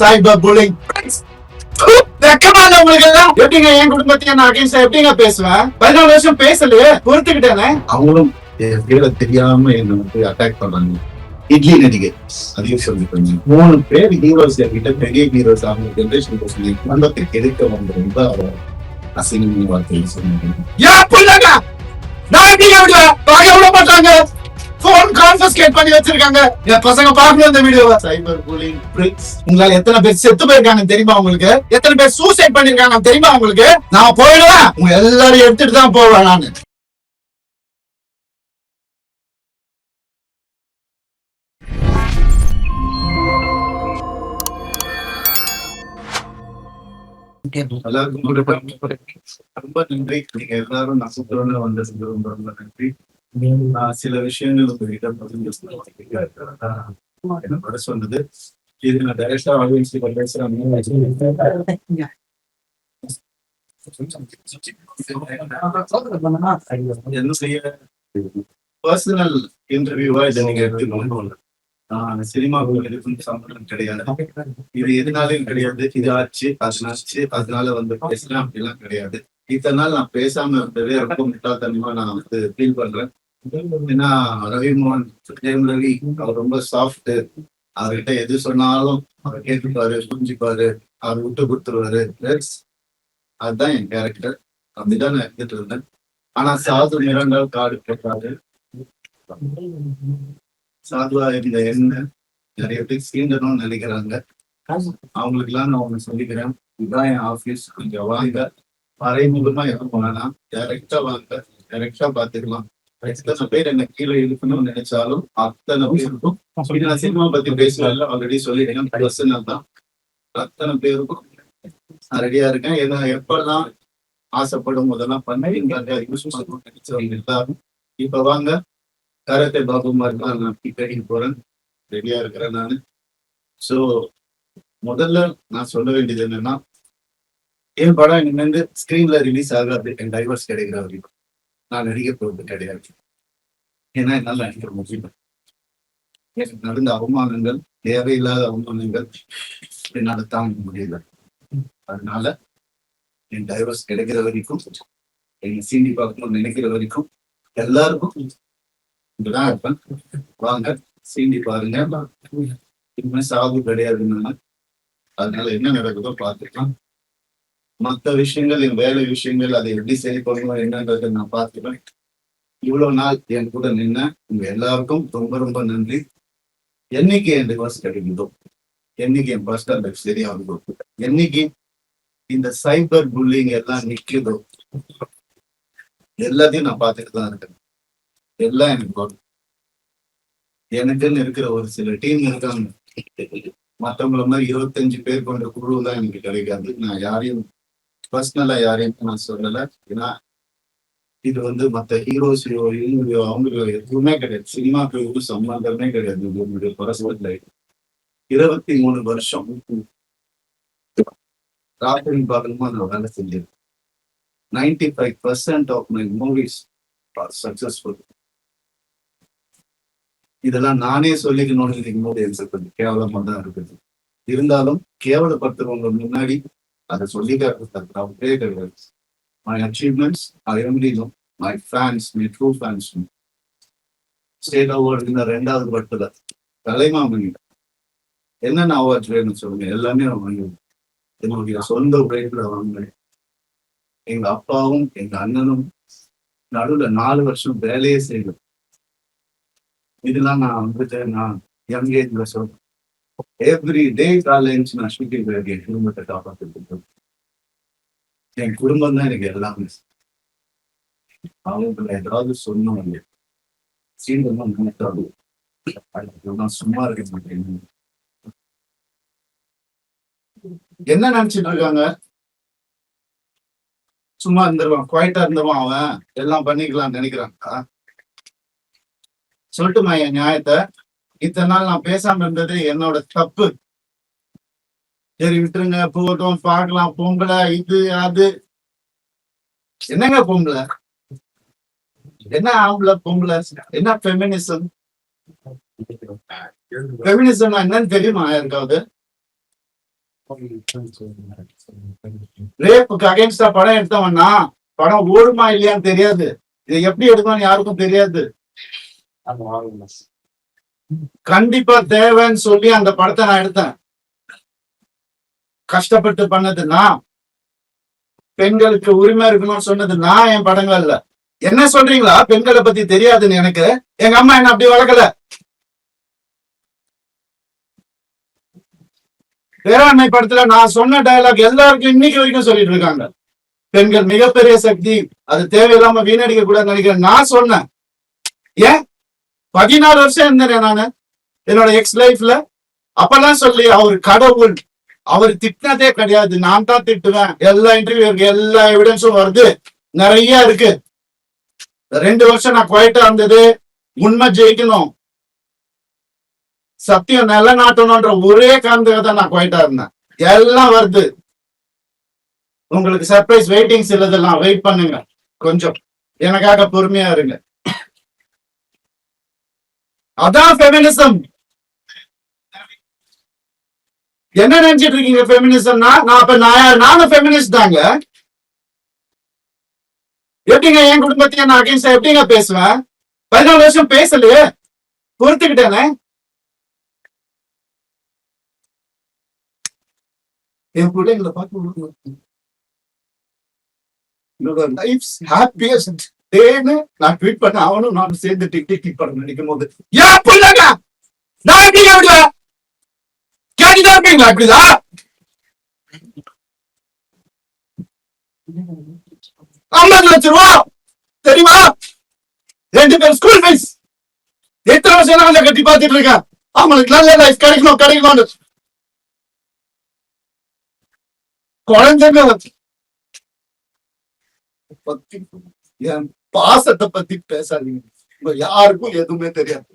Cyber bullying. உங்களுக்கு எல்லாம் எப்படிங்க என் குடும்பத்தையும் நான் அகைன்ஸ்டா எப்படிங்க பேசுவேன்? 14 வருஷம் பேசலையே, பொறுத்துக்கிட்டேனே. அவங்களும் தெரியாம என்ன வந்து அட்டாக் பண்றாங்க. இட்லி நடிகை அதையும் சொல்லிட்டு 3 பேர் ஹீரோஸ் கிட்ட பெரிய ஹீரோஸ் அவங்க ஜெனரேஷன் சொல்லி குடும்பத்துக்கு எதிர்க்க வந்து ரொம்ப அசிங்கமான வார்த்தையை சொன்னாங்க. ஏன் புள்ளங்க நான் எப்படிங்க விடுவேன்? பாக்க விட மாட்டாங்க. போன் கான்ஃபிஸ்கேட் பண்ணி வச்சிருக்காங்க. என் பசங்க பாக்கணும் இந்த வீடியோவை. Cyber bullying bricks. உங்களால எத்தனை பேர் செத்து போயிருக்காங்க தெரியுமா உங்களுக்கு? எத்தனை பேர் சூசைட் பண்ணிருக்காங்க தெரியுமா உங்களுக்கு? நான் போயிடுவேன். உங்க எல்லாரையும் எடுத்துட்டு தான் போவேன் நானு. ரொம்ப நன்றி. நீங்க எல்லாரும் நசுக்கிறோன்னு வந்ததுக்கு ரொம்ப ரொம்ப நன்றி. சில விஷயங்கள் உங்ககிட்ட என்ன சொன்னது இது நான் டைரக்டா ஆடியன்ஸ் பேசுறேன். என்ன செய்ய பர்சனல் இன்டர்வியூவா இதை நீங்க எடுத்துக்கணும். சினிமாவுக்கு எதுக்கும் சம்பளம் கிடையாது. இது எதுனாலும் கிடையாது. இது ஆச்சு அதனால வந்து பேசுறேன் அப்படிலாம் கிடையாது. இத்தனை நாள் நான் பேசாம இருந்ததே ரொம்ப முட்டாள்தனமா நான் வந்து ஃபீல் பண்றேன். ஏன்னா ரவிமோகன் ரவி அவர் ரொம்ப சாஃப்ட். அவர்கிட்ட எது சொன்னாலும் அவர் கேட்டுப்பாரு, புரிஞ்சுப்பாரு, அவர் விட்டு கொடுத்துருவாரு. அதுதான் என் கேரக்டர். அப்படிதான் நான் எடுத்துட்டு இருந்தேன். ஆனா சாது நிறங்கள் காடு போட்டாரு. சாதுவா இருந்த என்ன நிறைய பேர் சீண்டணும்னு நினைக்கிறாங்க. அவங்களுக்கு எல்லாம் நான் ஒண்ணு சொல்லிக்கிறேன். இதுதான் என் ஆபீஸ். கொஞ்சம் வாங்க. மறைமுகமா எதுவும் போனா டைரக்டா வாங்க. டைரக்டா பாத்துக்கலாம். எத்தனை பேர் என்ன கீழே இருக்கணும்னு நினைச்சாலும் அத்தனை பேருக்கும் நான் சினிமா பத்தி பேசுறேன். ஆல்ரெடி சொல்லிட்டேன். பர்சனல் தான். அத்தனை பேருக்கும் நான் ரெடியா இருக்கேன். ஏன்னா எப்பெல்லாம் ஆசைப்படும் போதெல்லாம் பண்ணீங்க நினைச்சவங்க எல்லாரும் இப்ப வாங்க. கராத்தே பாபுமார் தான் நான் பிக்கடிக்கு போறேன். ரெடியா இருக்கிறேன் நானு. சோ முதல்ல நான் சொல்ல வேண்டியது என்னன்னா, என் படம் இனிமேந்து ஸ்கிரீன்ல ரிலீஸ் ஆகாது. என் டைவர்ஸ் கிடைக்கிற வரைக்கும் நான் நடிக்க போறது கிடையாது. ஏன்னா என்னால நடிக்கிற முடியல. எனக்கு நடந்த அவமானங்கள், தேவையில்லாத அவமானங்கள் என்னால தாங்க முடியல. அதனால என் டைவர்ஸ் கிடைக்கிற வரைக்கும், என் சீண்டி பார்க்கணும்னு நினைக்கிற வரைக்கும் எல்லாருக்கும் இப்படிதான் இருப்பேன். வாங்க சீண்டி பாருங்க. இனிமே சாவு கிடையாதுன்னு. அதனால என்ன நடக்குதோ பார்த்துக்கலாம். மற்ற விஷயங்கள், என் வேலை விஷயங்கள், அதை எப்படி சரி பண்ணணும் என்னன்றதை நான் பார்த்துப்பேன். இவ்வளவு நாள் என் கூட நின்ன உங்க எல்லாருக்கும் ரொம்ப ரொம்ப நன்றி. என்னைக்கு என் டிவோர்ஸ் கிடைக்குதோ, என்னைக்கு என் பர்சனல் லைஃப் சரியாகுதோ, என்னைக்கு இந்த சைபர் புல்லிங் எல்லாம் நிக்குதோ, எல்லாத்தையும் நான் பார்த்துட்டு தான் இருக்கேன். எல்லாம் எனக்கு வரும். எனக்குன்னு இருக்கிற ஒரு சில டீம் இருக்காங்க. மற்றவங்கள மாதிரி 25 பேர் கொண்ட குழு தான் எனக்கு கிடைக்காது. நான் யாரையும் பர்சனலா யாரையும் நான் சொல்லல. ஏன்னா இது வந்து மற்ற ஹீரோஸையோ இவங்களையோ அவங்களோ எதுவுமே கிடையாது. சினிமாக்கு ஒரு சம்பந்தமே கிடையாது. உங்களுடைய பர்சனல் லைஃப் 23 வருஷம் ராத்திரி பாகமா நான் வேலை செஞ்சேன். 95% of my movies are successful. இதெல்லாம் நானே சொல்லிக்கணும்னு நினைக்கும் போது எனக்கு கொஞ்சம் கேவலமா தான் இருக்குது. இருந்தாலும் கேவலப்படுத்துறவங்க முன்னாடி அதை சொல்லிக்காட்டே கிடையாது. My achievements, I only know my fans, my true fans. State award இந்த 2வது படத்துல கலைமாமணி என்னென்ன அவார்ட்ஸ் வேணும்னு சொல்லுங்க, எல்லாமே வாங்குவேன். என்னுடைய சொந்த உழைப்புல வாங்கினேன். எங்க அப்பாவும் எங்க அண்ணனும் நடுவுல 4 வருஷம் வேலையே செய்யணும். இதெல்லாம் நான் வந்துட்டு நான் யங் ஏஜ்ல சொல்றேன். எவ்ரி டே காலேஜ் நான் ஷூட்டிங் என் குடும்பத்தை காப்பாற்றிட்டு என் குடும்பம் தான் எனக்கு எல்லாமே. அவங்கள ஏதாவது சொன்னோம் சீண்டெல்லாம் நினைத்தாலும் நான் சும்மா இருக்க மாட்டேன். என்ன நினைச்சிட்டு இருக்காங்க? சும்மா இருந்துருவான், குவைட்டா இருந்தவன் அவன் எல்லாம் பண்ணிக்கலாம் நினைக்கிறாங்க. சொல்லட்டுமா என் நியாயத்தை? இத்தனை நாள் நான் பேசாம இருந்தது என்னோட தப்பு. சரி விட்டுருங்க, போகட்டும், பார்க்கலாம். பொம்பளை இது அது என்னங்க பொம்பளை? என்ன ஆம்பளை பொம்பளை? என்ன ஃபெமினிசம்? ஃபெமினிசம் என்னன்னு தெரியுமா யாருக்காவது? ரேப்புக்கு அகைன்ஸ்டா படம் எடுத்தவன்னா படம் ஓடுமா இல்லையான்னு தெரியாது. இதை எப்படி எடுக்கணும்னு யாருக்கும் தெரியாது. கண்டிப்பா தேவைன்னு சொல்லி அந்த படத்தை நான் எடுத்தேன். கஷ்டப்பட்டு பண்ணதுன்னா பெண்களுக்கு உரிமை இருக்கணும்னு சொன்னதுன்னா என் படங்கள்ல. என்ன சொல்றீங்களா பெண்களை பத்தி தெரியாதுன்னு? எனக்கு எங்க அம்மா என்ன அப்படி வளர்க்கல. பேராண்மை படத்துல நான் சொன்ன டயலாக் எல்லாருக்கும் இன்னைக்கு வரைக்கும் சொல்லிட்டு இருக்காங்க. பெண்கள் மிகப்பெரிய சக்தி, அது தேவையில்லாம வீணடிக்க கூட நினைக்கிறேன். நான் சொன்னேன். ஏன் 14 வருஷம் இருந்தேன் நானு என்னோட எக்ஸ் லைஃப்ல. அப்பெல்லாம் சொல்லி அவர் கடவுள், அவர் திட்டினதே கிடையாது, நான் தான் திட்டுவேன். எல்லா இன்டர்வியூ இருக்கு, எல்லா எவிடன்ஸும் வருது, நிறைய இருக்கு. 2 வருஷம் நான் குவைட்டா இருந்தது உண்மை ஜெயிக்கணும், சத்தியம் நிலநாட்டணும்ன்ற ஒரே காரணத்துக்காக நான் குவைட்டா இருந்தேன். எல்லாம் வருது. உங்களுக்கு சர்ப்ரைஸ் வெயிட்டிங்ஸ் இல்லதெல்லாம் வெயிட் பண்ணுங்க, கொஞ்சம் எனக்காக பொறுமையா இருங்க. அதான் ஃபெமினிசம். என்ன நினைச்சிட்டு இருக்கீங்க ஃபெமினிசம்னா? நானும் ஃபெமினிஸ்ட் தாங்க. எப்படிங்க என் குடும்பத்தையும் நான் அகைன்ஸ்டா எப்படிங்க பேசுவேன்? 14 வருஷம் பேசலையே, பொறுத்துக்கிட்டேனே. என் பிள்ளைங்களை பார்த்து ஹாப்பியஸ்ட் டேன்னு நான் ட்வீட் பண்ண, அவனும் நானும் சேர்ந்து டிக் படம் நினைக்கும் போது ஏன் பிள்ளைங்க நான் எப்படிங்க விடுவேன்? கேட்டுதான் இருப்பீங்களா? இப்படிதான் 50 லட்சம் ரூபா தெரியுமா? 2 பேர் ஸ்கூல் ஃபீஸ். எத்தனை வருஷம் நான் கட்டி பார்த்துட்டு இருக்கேன். அவங்களுக்கு நல்ல லைஃப் கிடைக்கணும். குழந்தைங்க பத்தி, என் பாசத்தை பத்தி பேசாதீங்க. யாருக்கும் எதுவுமே தெரியாது.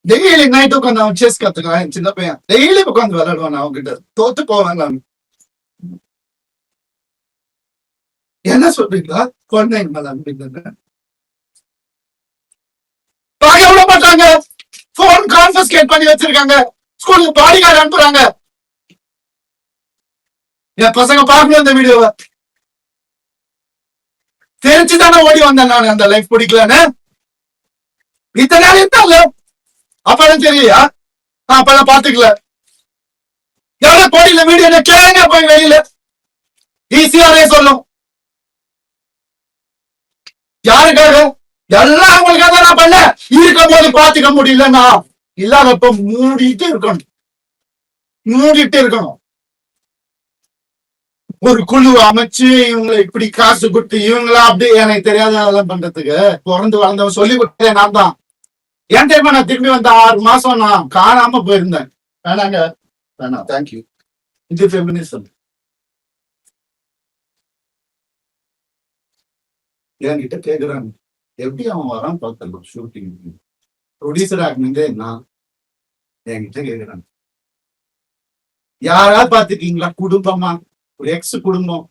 டெய்லி நைட் உட்காந்து அவன் செஸ் கத்துக்கான். என் சின்ன பையன் டெய்லி உட்காந்து விளையாடுவான். அவங்க கிட்ட தோத்து போவேன் நான். என்ன சொல்றீங்களா? குழந்தைங்க மேல அனுப்பிங்க பார்க்க விட மாட்டாங்க. போன் கான்ஃபிஸ்கேட் பண்ணி வச்சிருக்காங்க. ஸ்கூலுக்கு பாடிகார்டு அனுப்புறாங்க. என் பசங்க பார்க்கணும் இந்த வீடியோவை. தெரிஞ்சுதானே ஓடி வந்தேன் நான். அந்த லைஃப் பிடிக்கலன்னு இத்தனை நாள் இருந்தால அப்பதான் தெரியலையா? அப்பதான் பாத்துக்கல. எவ்வளவு கோடியில வீடியோ கேளுங்க போய் வெளியில. ஈஸியாவே சொல்லும். யாருக்காக? எல்லாம் அவங்களுக்காக தான் நான் பண்ண. இருக்கும் போது பாத்துக்க முடியலன்னா இல்லாதப்ப மூடிட்டு இருக்கணும். ஒரு குழு அமைச்சு இவங்களை இப்படி காசு கொடுத்து இவங்களா அப்படி எனக்கு தெரியாத அதெல்லாம் பண்றதுக்கு பிறந்து வளர்ந்தவன் சொல்லி கொடுத்தேன் நான் தான். ஏன் தெரியுமா? நான் திரும்பி வந்த 6 மாசம் நான் காணாம போயிருந்தேன். வேணாம் தேங்க்யூ. இது ஃபெமினிசம். என்கிட்ட கேக்குறாங்க எப்படி அவன் வரான் பார்த்தலாம் ஷூட்டிங் ப்ரொடியூசர் ஆகினதே நான். என்கிட்ட கேக்குறாங்க யாராவது பாத்துருக்கீங்களா குடும்பமா ஒரு எக்ஸ் குடும்பம்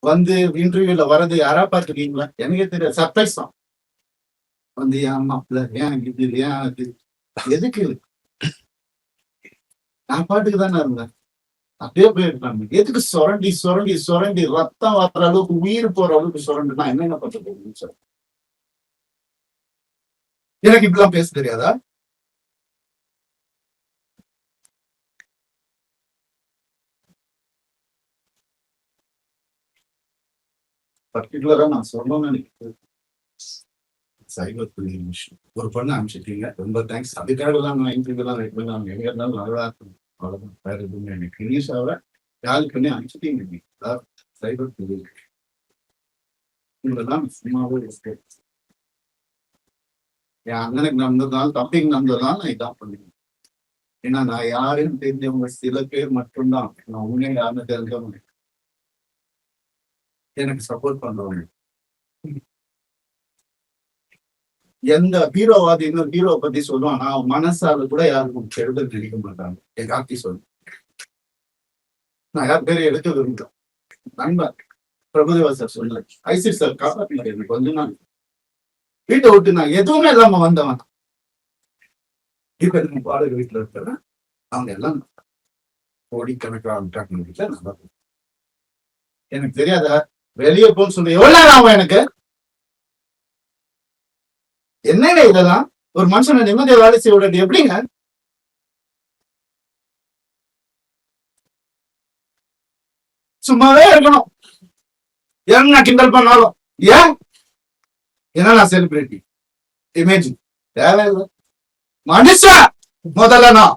வந்து இன்டர்வியூல வர்றது யாரா பாத்துருக்கீங்களா? எனக்கே தெரியாது. சர்ப்ரைஸ் தான். வந்து ஏன் மாப்பிள்ள ஏன் இது ஏன் அது எதுக்கு? நான் பாட்டுக்கு தானே இருந்தேன். அப்படியே போயிருக்காங்க. எதுக்கு சுரண்டி ரத்தம் வர்ற அளவுக்கு உயிர் போற அளவுக்கு சுரண்டுனா என்னென்ன பண்றது சார்? எனக்கு இப்படிலாம் பேச தெரியாதா? பர்டிகுலரா நான் சொல்லணும்னு நினைக்கிறேன். சைபர் புல்லிங் விஷயம் ஒரு பொண்ணு அனுப்பிச்சிட்டீங்க, ரொம்ப தேங்க்ஸ். அதுக்காக தான் நான் இன்டர்வியூலாம் வெயிட் பண்ணி அவங்க எங்க இருந்தாலும் நல்லா இருக்கும். அவ்வளவுதான், வேற எதுவுமே எனக்கு இனிஷாவை யாரு பண்ணி அனுப்பிச்சிட்டீங்க. சைபர் புல்லிங் உங்களெல்லாம் சும்மாவே இருக்கு. என் அண்ணனுக்கு நடந்ததுனால தம்பிக்கு நடந்ததுனால நான் இதான் பண்ணுவேன். ஏன்னா நான் யாருன்னு தெரிஞ்சவங்க சில பேர் மட்டும்தான். நான் உண்மையை யாருன்னு தெரிஞ்சவங்க எனக்கு சப்போர்ட் பண்றவங்க. எந்த ஹீரோவாதி இன்னொரு ஹீரோவை பத்தி சொல்லுவான், நான் மனசால கூட யாருக்கும் கெடுதல் நினைக்க மாட்டாங்க. என் கார்த்தி சொல்லு, நான் யார் பேரை எடுக்க விரும்புகிறேன். நண்பர் பிரபுதேவா சார் சொல்லல, ஐசி சார் காப்பாற்றினார். எனக்கு கொஞ்ச நாள் வீட்டை விட்டு நான் எதுவுமே இல்லாம வந்தவன். இப்ப நம்ம வாடகை வீட்டுல இருக்கிற அவங்க எல்லாம் கோடிக்கணக்கான வீட்டுல நல்லா எனக்கு தெரியாத வெளியே போன்னு சொல்லி எவ்வளவு நேரம் ஆகும் எனக்கு? என்னங்க இதெல்லாம்? ஒரு மனுஷனை நிம்மதியா வேலை செய்ய விடாது எப்படிங்க? சும்மாவே இருக்கணும், என்ன கிண்டல் பண்ணாலும். ஏன்? ஏன்னா நான் செலிபிரிட்டி இமேஜ் தேவையில்லை. மனுஷன் முதல்ல, நான்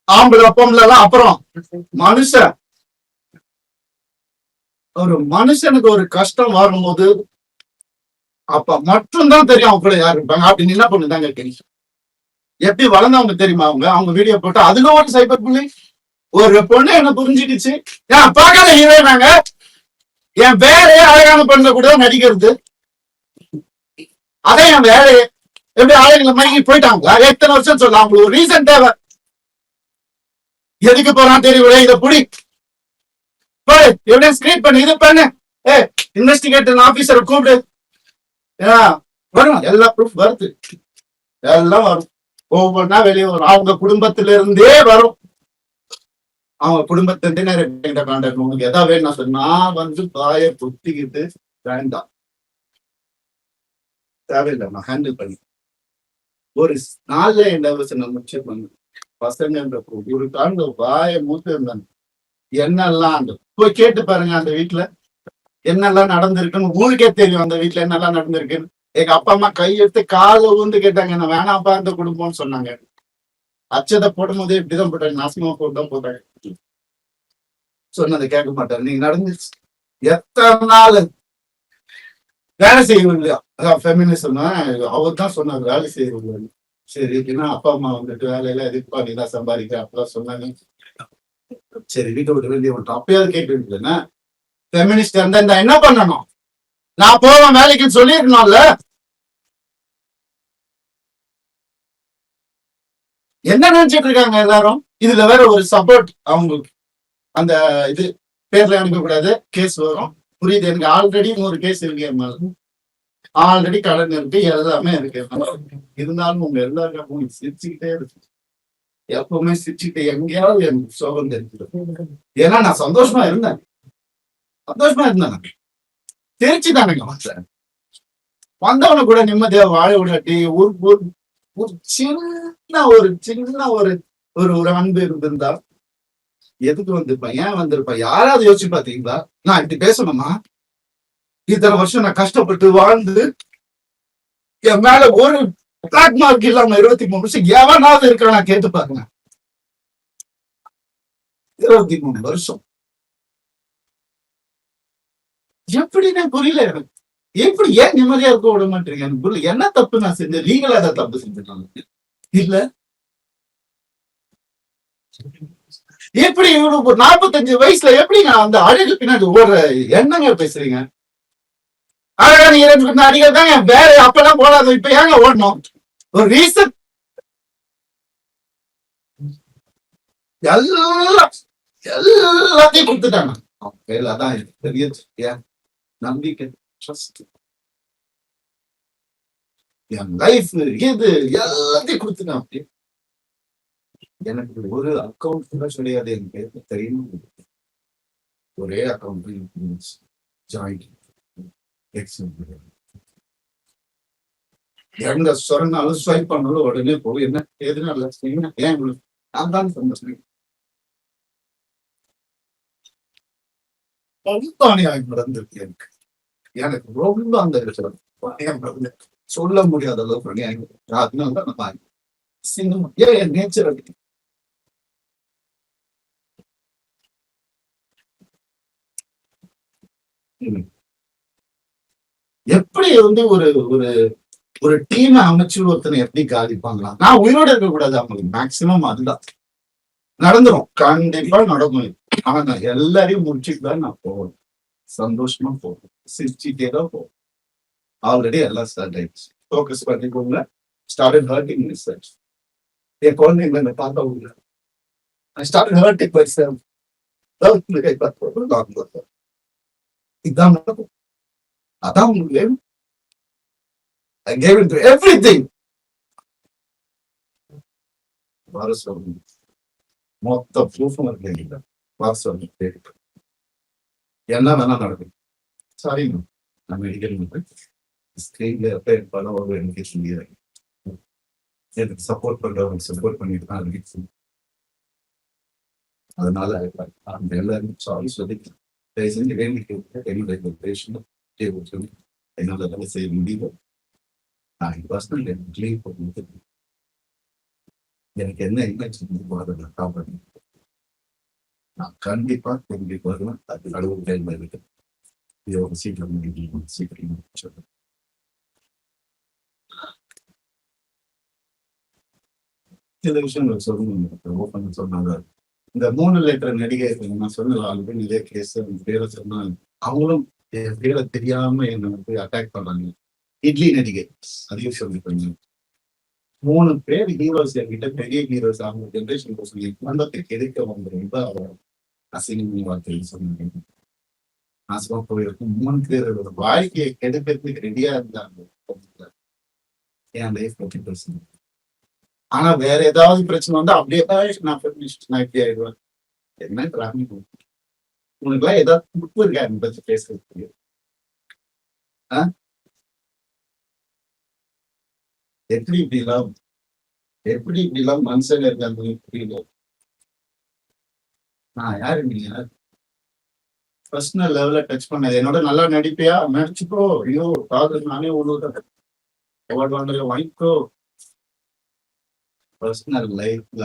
ஆம்பளை பொம்பளை அப்புறம் மனுஷன். ஒரு மனுஷனுக்கு ஒரு கஷ்டம் வரும்போது அப்ப மட்டும்தான் தெரியும் அவங்க கூட யாரு இருப்பாங்க. அப்படின்னு என்ன பண்ணுதாங்க தெரியும். எப்படி வளர்ந்தவங்க தெரியுமா? அவங்க வீடியோ போட்டு அதுல ஒரு சைபர் புள்ளி ஒரு பொண்ணு என்ன புரிஞ்சிடுச்சு. ஏன் பார்க்காத ஹீரோயினாங்க, என் வேலையே அழகான பொண்ணு கூட நடிக்கிறது. அதே என் வேலையை எப்படி ஆளுங்களை மயங்கி போயிட்டாங்களா? எத்தனை வருஷம் சொல்ல அவங்களுக்கு ஒரு ரீசன் தேவை. எதுக்கு போறான் தெரியல. இதை புடி எவிடன்ஸ் கிரியேட் பண்ணு, இது பண்ணு, இன்வெஸ்டிகேட்டர் ஆபீசரை கூப்பிடு. வரும், எல்லா ப்ரூஃப் வருது, எல்லாம் வரும். ஒவ்வொன்னா வெளியே வரும். அவங்க குடும்பத்தில இருந்தே வரும். அவங்க குடும்பத்திலிருந்தே நிறைய கான்டாக்ட். உங்களுக்கு எதா வேணும் சொன்னா வந்து பாய புத்திக்கிட்டு வேண்டாம், தேவையில்லை, நான் ஹேண்டில் பண்ணி ஒரு நாள்ல என்ன முடிச்சு பண்ணு. பசங்கன்ற ஒரு காண்ட வாய மூத்து இருந்தாங்க. என்னெல்லாம் போய் கேட்டு பாருங்க அந்த வீட்டுல என்னெல்லாம் நடந்திருக்குன்னு. ஊருக்கே தெரியும் அந்த வீட்டுல என்னெல்லாம் நடந்திருக்குன்னு. எங்க அப்பா அம்மா கையெடுத்து கால ஊந்து கேட்டாங்க, என்ன வேணாப்பா அந்த குடும்பம்னு சொன்னாங்க. அச்சதை போடும் போதே இப்படிதான் போட்டாங்க, நாசமா போட்டுதான் போட்டாங்க. சொன்னதை கேட்க மாட்டாரு. நீங்க நடந்துச்சு எத்தனை நாள் வேலை செய்யவில்லையா? அதான் ஃபெமினிசம். அவர் தான் சொன்னார் வேலை செய்யறது. சரி, ஏன்னா அப்பா அம்மா வந்துட்டு வேலையில எதுக்குப்பா நீ தான் சம்பாதிக்க அப்பதான் சொன்னாங்க. சரி, வீட்டை விட்டு வெளியே விட்டோம். அப்பயாவது கேட்டு ஃபெமினிஸ்ட் இருந்தா என்ன பண்ணணும்? நான் போவேன் வேலைக்கு சொல்லிருக்கணும்ல. என்ன நினைச்சிட்டு இருக்காங்க எல்லாரும்? இதுல வேற ஒரு சப்போர்ட் அவங்களுக்கு. அந்த இது பேர்ல அனுப்ப கூடாது, கேஸ் வரும். புரியுது எனக்கு. ஆல்ரெடி ஒரு கேஸ் இருக்கு, ஆல்ரெடி கடன் இருக்கு, எல்லாமே இருக்கு. இருந்தாலும் உங்க எல்லாருக்கும் சிரிச்சுக்கிட்டே இருக்கு. எப்பவுமே சிரிச்சுக்கிட்டே எங்கேயாவது எனக்கு சோகம் தெரிஞ்சிடும். ஏன்னா நான் சந்தோஷமா இருந்தேன், தெரிச்சுதானுங்க வந்தவனை கூட நிம்மதியா வாழ விடாட்டி ஒரு சின்ன ஒரு அன்பு இருந்திருந்தா எதுக்கு வந்திருப்பேன்? ஏன் வந்திருப்பேன்? யாராவது யோசிச்சு பாத்தீங்களா? நான் இப்படி பேசணுமா? இத்தனை வருஷம் நான் கஷ்டப்பட்டு வாழ்ந்து என் மேல ஒரு பிளாக் மார்க் இல்லாம 23 வருஷம் எவனாவது இருக்க நான் கேட்டு பாருங்க. 23 வருஷம் எப்படின்னு புரியல எனக்கு. எப்படி ஏன் நிம்மதியா இருக்க விட மாட்டீங்க? எனக்கு புரியல. என்ன தப்பு நான் செஞ்சேன்? லீகலா ஏதாவது தப்பு செஞ்சுட்டாங்க இல்ல? எப்படி 45 வயசுல எப்படிங்க அந்த அழகு பின்னாடி ஓடுற என்னங்க பேசுறீங்க? அழகா நீங்க அடிக்கிறது தாங்க வேற. அப்பெல்லாம் போடாது, இப்ப ஏங்க ஓடணும்? ஒரு ரீசன். எல்லாத்தையும் கொடுத்துட்டாங்க. அதான் பெரிய நம்பிக்கை, ட்ரஸ்ட், என் லைஃப் இது எல்லாத்தையும் கொடுத்துட்டான். எனக்கு ஒரு அக்கௌண்ட் கூட கிடையாது, என் பேருக்கு தெரியும். ஒரே அக்கௌண்ட் ஜாயிண்ட் எங்க சொன்னாலும் ஸ்வைப் பண்ணாலும் உடனே போகும். என்ன எதுனால ஏன் நான் தான் சொன்னேன். நடந்திருக்கு எனக்கு. எனக்கு ரொம்ப அந்த சொல்ல முடியாத அளவுக்கு அதனாலதான் நான் சினிமா என் நேச்சர் அப்படி. எப்படி வந்து ஒரு ஒரு ஒரு டீமை அமைச்சு ஒருத்தனை எப்படி காதிப்பாங்களா? நான் உயிரோட இருக்க கூடாது அவங்களுக்கு. மேக்சிமம் அதுதான் நடந்துரும், கண்டிப்பா நடக்கும். ஆனா நான் எல்லாரையும் முடிச்சுட்டு தான் நான் போவேன். சந்தோஷமா போவேன், சிரிச்சுட்டே தான் போவேன். ஆல்ரெடி எல்லாம் ஸ்டார்ட் ஆயிடுச்சு. ஃபோக்கஸ் பண்ணிக்கோங்க. Started hurting research. என் குழந்தைங்களை பார்த்தா உள்ள I started hurting myself. இதான் நடக்கும். அதான் உங்களுக்கு வேணும். I gave into everything. வர சொல்லணும். மொத்த ப்ரூஃபும் இருக்கு என்கிட்ட. வர சொல்லணும். என்ன வேணா நடக்கும். சாரிங்க. நான் மெடிக்கல் ஸ்க்ரீன்ல எப்ப படம் வரும் எனக்கே தெரியாது. எனக்கு சப்போர்ட் பண்றவங்க சப்போர்ட் பண்ணிட்டு தான் இருக்கு. அதனால அந்த எல்லாரும் சாரி சொல்லி தயவு செஞ்சு வேண்டிக்கு என்னுடைய பேஷண்ட் சொல்லி என்னால வேலை செய்ய முடியும். நான் பர்சனல் எனக்கு லீவ் போட்டு எனக்கு என்ன அதை நான் காப்பாற்றி நான் கண்டிப்பா திரும்பி வருவேன். அது கடவுள் கையில் இருக்கு. இது ஒரு சீக்கிரம் சீக்கிரம் சொல்றேன். சில விஷயங்கள் சொல்லணும் ஓப்பன் சொன்னாங்க. இந்த 3 லிட்டர் நடிகை நான் சொன்ன ஆல்ரெடி நிறைய கேஸ் பேரை சொன்னாங்க. அவங்களும் என் பேரை தெரியாம என்னை வந்து அட்டாக் பண்றாங்க. இட்லி நடிகை அதையும் சொல்லி பண்ணி 3 பேர் ஹீரோஸ் என்கிட்ட பெரிய ஹீரோஸ் அவங்க ஜென்ரேஷன் சொல்லி குடும்பத்தை கெடுக்க வந்து ரொம்ப அசிங்கமான வார்த்தைகள் சொன்னாங்க. நாசமா போயிருக்கும் 3 பேரோட வாழ்க்கையை கெடுக்கிறதுக்கு ரெடியா இருந்தாங்க. என் லைஃப் பத்தி பேசுங்க. ஆனா வேற ஏதாவது பிரச்சனை வந்து அப்படியே நான் நான் இப்படி ஆயிடுவேன். என்ன கிராமி உனக்கு எல்லாம் ஏதாவது துப்பு இருக்கா என்னை பத்தி பேசுறதுக்கு? எப்படி இப்படிலாம் மனுஷங்க இருக்காங்க புரியல. நான் யாரு நீங்க பர்சனல் லெவல்ல டச் பண்ணது என்னோட நல்லா நடிப்பியா நடிச்சுக்கோ. ஐயோ காதல் நானே ஒண்ணு அவார்டு வாங்குற வாங்கிக்கோ. பர்சனல் லைஃப்ல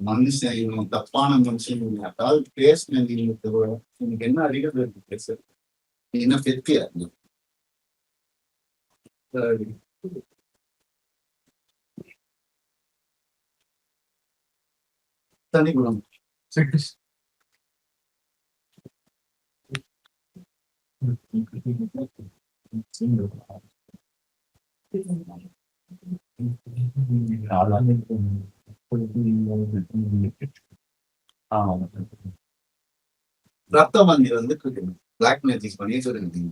மனுஷன் தப்பான மனுஷன் யாராவது பேசின எனக்கு என்ன அறிகிறது இருக்கு பேச நீ என்ன பெத்தியா தனி குணம் ரத்த வண்டி வந்து பிளாக் மேஜிக் பண்ணி சொல்லிருந்தீங்க.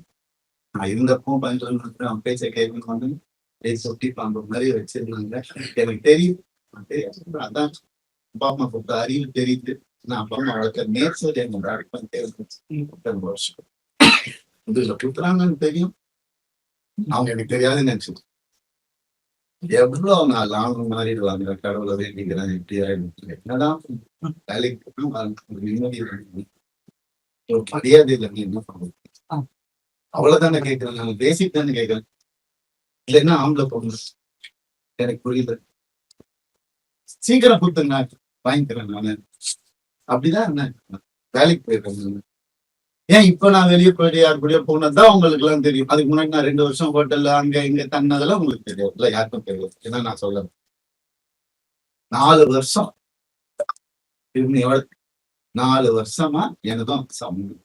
நான் இருந்தப்போ பதினஞ்சு அவன் பேச்சை கேட்கணும் வந்து சொட்டி பாம்பு மாதிரி வச்சிருந்தாங்க. எனக்கு தெரியும் அதான் அப்பா அம்மா கொடுத்த அறிவு தெரியுது. நான் அப்பா அம்மா வளர்க்க நேச்சர் என்னோட அடுப்பன் வருஷம் இதுல குத்துறாங்கன்னு தெரியும். அவங்க எனக்கு தெரியாதுன்னு நினைச்சது. எவ்வளவு நாள் அவங்க மாறிடுவாங்க கடவுளை வேண்டிக்கிறேன் எப்படி ஆயிடுச்சு என்னதான் வேலைக்கு நிம்மதி ஒரு மரியாதை இல்லை. நீ என்ன பண்ணுறது அவ்வளவுதானே கேட்கிறேன். நான் பேசிக் தானே கேட்கிறேன். இல்லைன்னா ஆம்பளை போகணும் எனக்கு புரியல. சீக்கிரம் கொடுத்துங்க வாங்கிக்கிறேன் நானு. அப்படிதான் என்ன வேலைக்கு போயிருக்கேன். ஏன் இப்ப நான் வெளியே போயிட்டு யாரு கூடயோ போனதுதான் உங்களுக்கு எல்லாம் தெரியும். அதுக்கு முன்னாடி நான் 2 வருஷம் ஹோட்டல்ல அங்க இங்க தன்னதெல்லாம் உங்களுக்கு தெரியும். இல்ல யாருக்கும் தெரியாது. ஏன்னா நான் சொல்ல 4 வருஷம் 4 வருஷமா எனக்கும் சம்பந்தம்.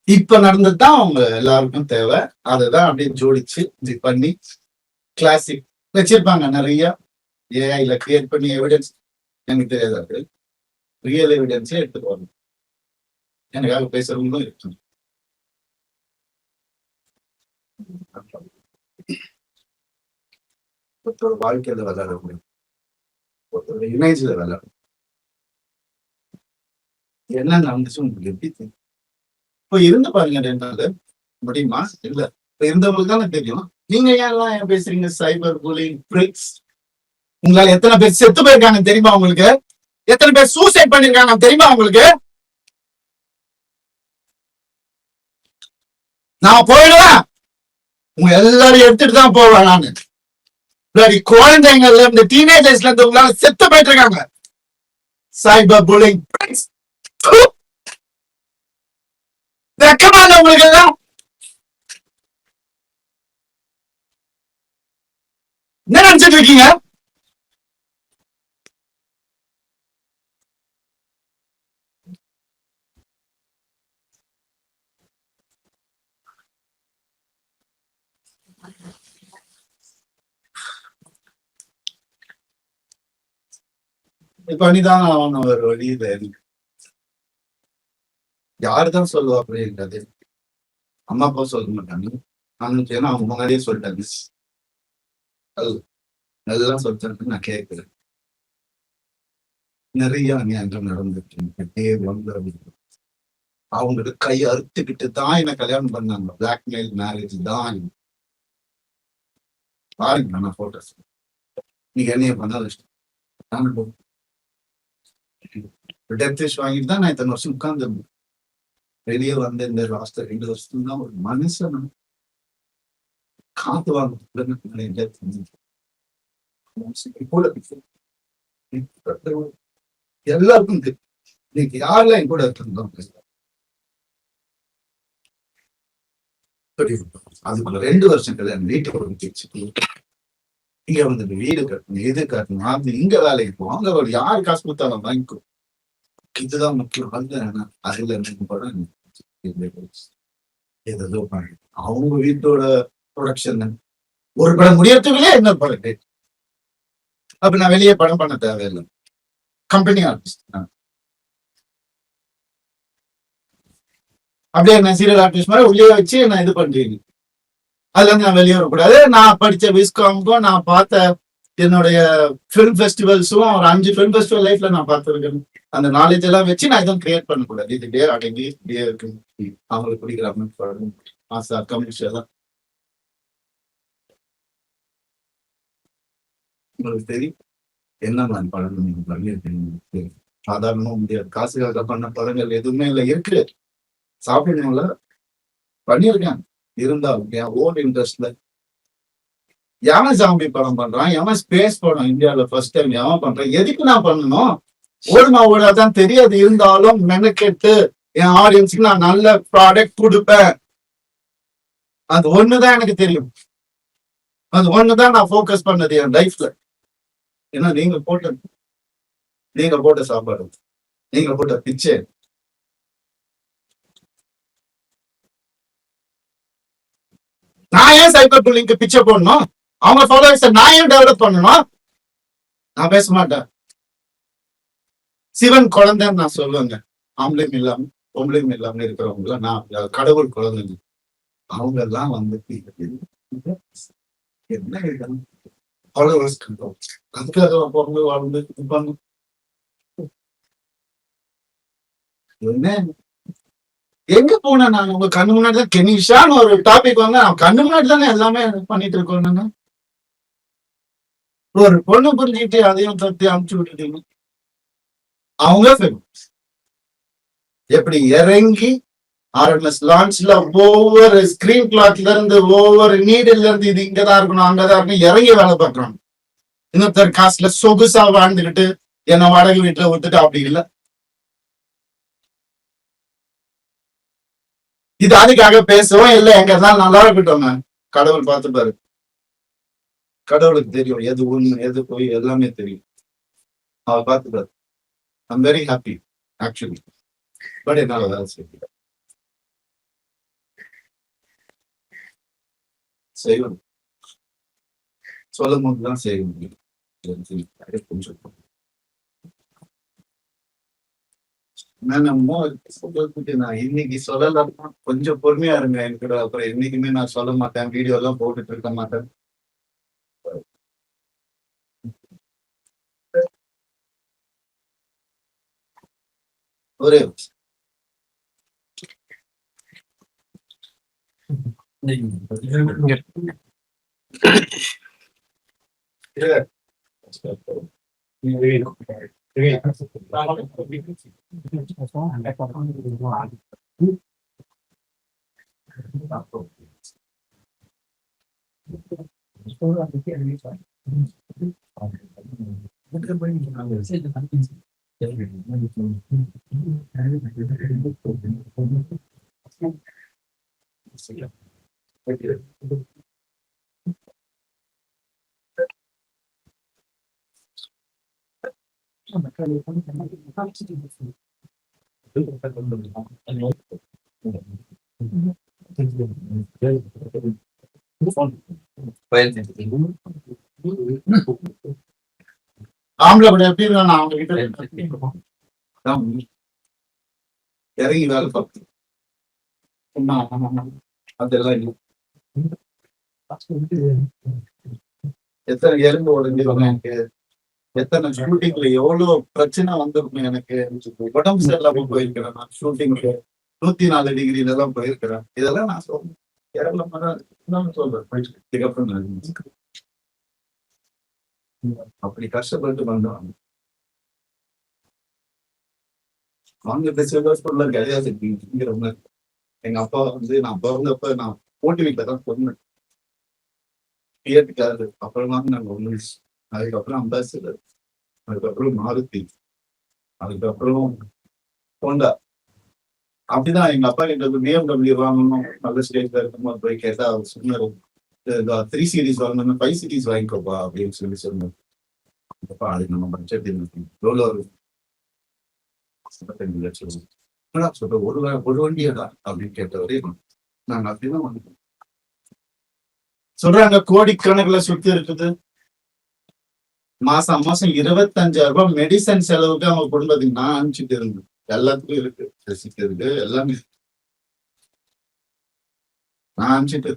இப்ப நடந்ததுதான் அவங்க எல்லாருக்கும் தேவை. அதுதான் அப்படியே ஜோடிச்சு இப்படி பண்ணி கிளாசிக் வச்சிருப்பாங்க நிறைய ஏஐல கிரியேட் பண்ணி எவிடன்ஸ் எனக்கு தெரியாது. ரியல் எவிடன்ஸே எடுத்துட்டு வரணும். எனக்காக பேசுறவங்களும் இருக்கு. ஒருத்தரோட வாழ்க்கையில விளையாட முடியும். ஒருத்தரோட இமேஜ்ல விளையாட என்ன நடந்துச்சு உங்களுக்கு எப்படி தெரியும்? இப்ப இருந்து பாருங்க 2 நாள் முடியுமா? இல்ல இப்ப இருந்தவங்களுக்கு தானே தெரியும். நீங்க ஏன் பேசுறீங்க? Cyber bullying bricks. உங்களால எத்தனை பேர் செத்து போயிருக்காங்க தெரியுமா உங்களுக்கு? எத்தனை பேர் சூசைட் பண்ணிருக்காங்க தெரியுமா உங்களுக்கு? நான் போயிடுவேன். உங்க எல்லாரும் எடுத்துட்டு தான் போவேன் நானு. குழந்தைங்கள்ல இந்த டீனேஜர்ஸ்ல இருந்து உங்களால செத்து போயிட்டு இருக்காங்க. சைபர் புல்லிங் வெக்கமா இல்ல உங்களுக்கு எல்லாம்? என்ன நினைச்சிட்டு இருக்கீங்க? பண்ணிதான் அவன் ஒரு வழியில யாருதான் சொல்லுவா அப்படின்றது அம்மா அப்பா சொல்ல மாட்டாங்க. ஏன்னா அவங்க முன்னாடியே சொல்லிட்டாங்க. நல்லா சொல்லிட்டாங்க. நான் கேட்கிறேன். நிறைய அநியாயங்கள் நடந்துட்டு வந்து அவங்களுக்கு கை அறுத்துக்கிட்டு தான் என்ன கல்யாணம் பண்ணாங்க. பிளாக்மெயில் மேரேஜ் தான். பாருங்க நான் போட்டோஸ். நீங்க என்னைய பண்ணாத டெப்டிஷ் வாங்கிட்டு தான் நான் இத்தனை வருஷம் உட்கார்ந்துருந்தேன். வெளியே வந்து இந்த லாஸ்ட் 2 வருஷம் தான் ஒரு மனுஷன் காத்து வாங்க எல்லாருக்கும் தெரியும். இன்னைக்கு யாரெல்லாம் என் கூட இருந்தோம் அதுக்குள்ள 2 வருஷம் கல்யாணம் வீட்டுக்கு வந்துச்சு. இங்க வந்து வீடு கட்டணும், இது கட்டணும், அது இங்க வேலைக்கு போவோம், அங்க யாரு காசு கொடுத்தாலும் வாங்கிக்கும். இதுதான் முக்கியம். அதுல படம் ஏதோ அவங்க வீட்டோட ப்ரொடக்ஷன் ஒரு படம் முடியறதுக்குள்ளே இன்னொரு படம். அப்ப நான் வெளியே படம் பண்ண தேவையில்லை. கம்பெனி ஆர்டிஸ்ட் அப்படியே நான் சீரியல் ஆர்டிஸ்ட் மாதிரி உள்ளே வச்சு நான் இது பண்றீங்க. அதுல இருந்து நான் வெளியே வரக்கூடாது. நான் படிச்ச விஸ்காமுக்கும் நான் பார்த்த என்னுடைய ஃபிலிம் ஃபெஸ்டிவல்ஸும் ஒரு 5 ஃபிலிம் ஃபெஸ்டிவல் லைஃப்ல நான் பார்த்துருக்கேன். அந்த நாலேஜ் எல்லாம் வச்சு நான் எதுவும் கிரியேட் பண்ணக்கூடாது. இது டே அடங்கி இப்படியே இருக்கு. அவங்களுக்கு பிடிக்கிற மாசா கம்யூனிஸ்ட் உங்களுக்கு தெரியும் என்ன நான் படம் நீங்க பண்ணியிருக்கீங்க. சாதாரணமா முடியாது. காசுக்காக பண்ண படங்கள் எதுவுமே இல்லை. இருக்கு சாப்பிடணும்ல பண்ணியிருக்கேன். இருந்தாலும் என் ஓன் இன்ட்ரெஸ்ட்ல எவன் ஜாம்பி படம் பண்றான், எவன் ஸ்பேஸ் படம் இந்தியாவில ஃபர்ஸ்ட் டைம் எவன் பண்றான், எதுக்கு நான் பண்ணணும்? ஓடுமா ஓடாதான் தெரியாது. இருந்தாலும் மெனக்கெட்டு என் ஆடியன்ஸுக்கு நான் நல்ல ப்ராடக்ட் கொடுப்பேன். அது ஒண்ணுதான் எனக்கு தெரியும். அது ஒண்ணுதான் நான் ஃபோக்கஸ் பண்ணது என் லைஃப்ல. ஏன்னா நீங்க போட்ட சாப்பாடு, நீங்க போட்ட பிச்சை, நான் ஏன் சைபர் புல்லிங்க்கு பிச்சை போடணும்? அவங்க ஃபாலோவர்ஸை நான் ஏன் டெவலப் பண்ணணும்? நான் பேச மாட்டேன். சிவன் குழந்தைன்னு நான் சொல்லுவேங்க. ஆம்பளையும் இல்லாம பொம்பளையும் இல்லாம இருக்கிறவங்கள நான் கடவுள் குழந்தைங்க. அவங்க எல்லாம் வந்து என்ன ஃபாலோவர்ஸ் அதுக்காக பிறந்து வாழ்ந்து இருப்பாங்க. என்ன எங்க போனேன் நான்? உங்க கண்ணு முன்னாடிதான் கெனிஷான்னு ஒரு டாபிக் வந்து கண்ணு முன்னாடி தானே எல்லாமே பண்ணிட்டு இருக்கோம். ஒரு பொண்ணு புரிஞ்சுக்கிட்டு அதையும் தட்டி அமுச்சு விட்டுட்டீங்க. அவங்க எப்படி இறங்கி ஆர்எம்எஸ் லான்ச்ல ஒவ்வொரு ஸ்கிரீன் கிளாத்ல இருந்து ஒவ்வொரு நீடில் இருந்து இது இங்கதான் இருக்கணும் அங்கதான் இருக்கணும் இறங்கி வேலை பார்க்கறாங்க. இன்னொருத்தர் காசுல சொகுசா வாழ்ந்துகிட்டு என்ன வாடகை வீட்டுல விட்டுட்டு அப்படி இல்லை. இது அதுக்காக பேசுவோம் இல்லை. எங்க இருந்தாலும் நல்லா இருக்கட்டும். கடவுள் பார்த்துப்பாரு. கடவுளுக்கு தெரியும் எது உண்மை எது போய் எல்லாமே தெரியும். அவர் பார்த்துப்பாரு. I'm very happy actually. But என்னால வேலை செய்யணும். சொல்லும் போதுதான் செய்ய முடியும். கொஞ்சம் நான் இன்னைக்கு சொல்லலாம். கொஞ்சம் பொறுமையா இருங்க என்கிட்ட. அப்புறம் என்னைக்குமே நான் சொல்ல மாட்டேன். வீடியோ எல்லாம் போட்டுட்டு இருக்க மாட்டேன். ஒரே ஆம்பளை கூட எப்படி இருக்கான் அவங்க கிட்ட இறங்கி வேலை பார்த்து அதெல்லாம் இல்லை. எத்தனை எறும்பு உடஞ்சிருவாங்க எனக்கு எத்தனை ஷூட்டிங்ல எவ்வளவு பிரச்சனை வந்திருக்கும். எனக்கு உடம்பு சரியில்லாம போயிருக்கிறேன். நான் ஷூட்டிங்க்கு 104 டிகிரில எல்லாம் போயிருக்கிறேன். இதெல்லாம் நான் சொல்றேன். கேரளமா தான் சொல்றேன். இதுக்கப்புறம் அப்படி கஷ்டப்பட்டு வந்தோம். அவங்க சொல்ல கிடையாது. எங்க அப்பா வந்து நான் பிறந்தப்ப நான் போட்டி வீட்டுல தான் சொன்னேன். தியேட்டருக்காரு. அப்புறம் தான் நாங்க ஒண்ணு. அதுக்கப்புறம் அம்பாசிடர், அதுக்கப்புறம் மாருதி, அதுக்கப்புறம் ஹோண்டா. அப்படிதான் எங்க அப்பா கிட்ட BMW வாங்கணும், நல்ல ஸ்டேஜ்ல இருக்கும்போது போய் கேட்டா அவர் சொன்னாரு, 3 சீரீஸ் வாங்கணும், 5 சீரீஸ் வாங்கிக்கோப்பா அப்படின்னு சொன்னாரு. அப்பா அதுக்கு நம்ம பட்ஜெட் எவ்வளோ 55 லட்சம். சொல்ற ஒரு வண்டியடா அப்படின்னு கேட்டவரே நாங்க அப்படிதான் வாங்கிட்டோம். சொல்றாங்க கோடிக்கணக்கில் சுத்தி இருக்குது. மாசம் 25,000 ரூபாய் மெடிசன் செலவுக்கு அவங்க குடும்பத்துக்கு நான் அனுப்பிச்சுட்டு இருந்தேன். எல்லாத்துக்கும் இருக்கு, ரெசிப்ட் இருக்கு, எல்லாமே நான் அனுப்பிச்சுட்டு.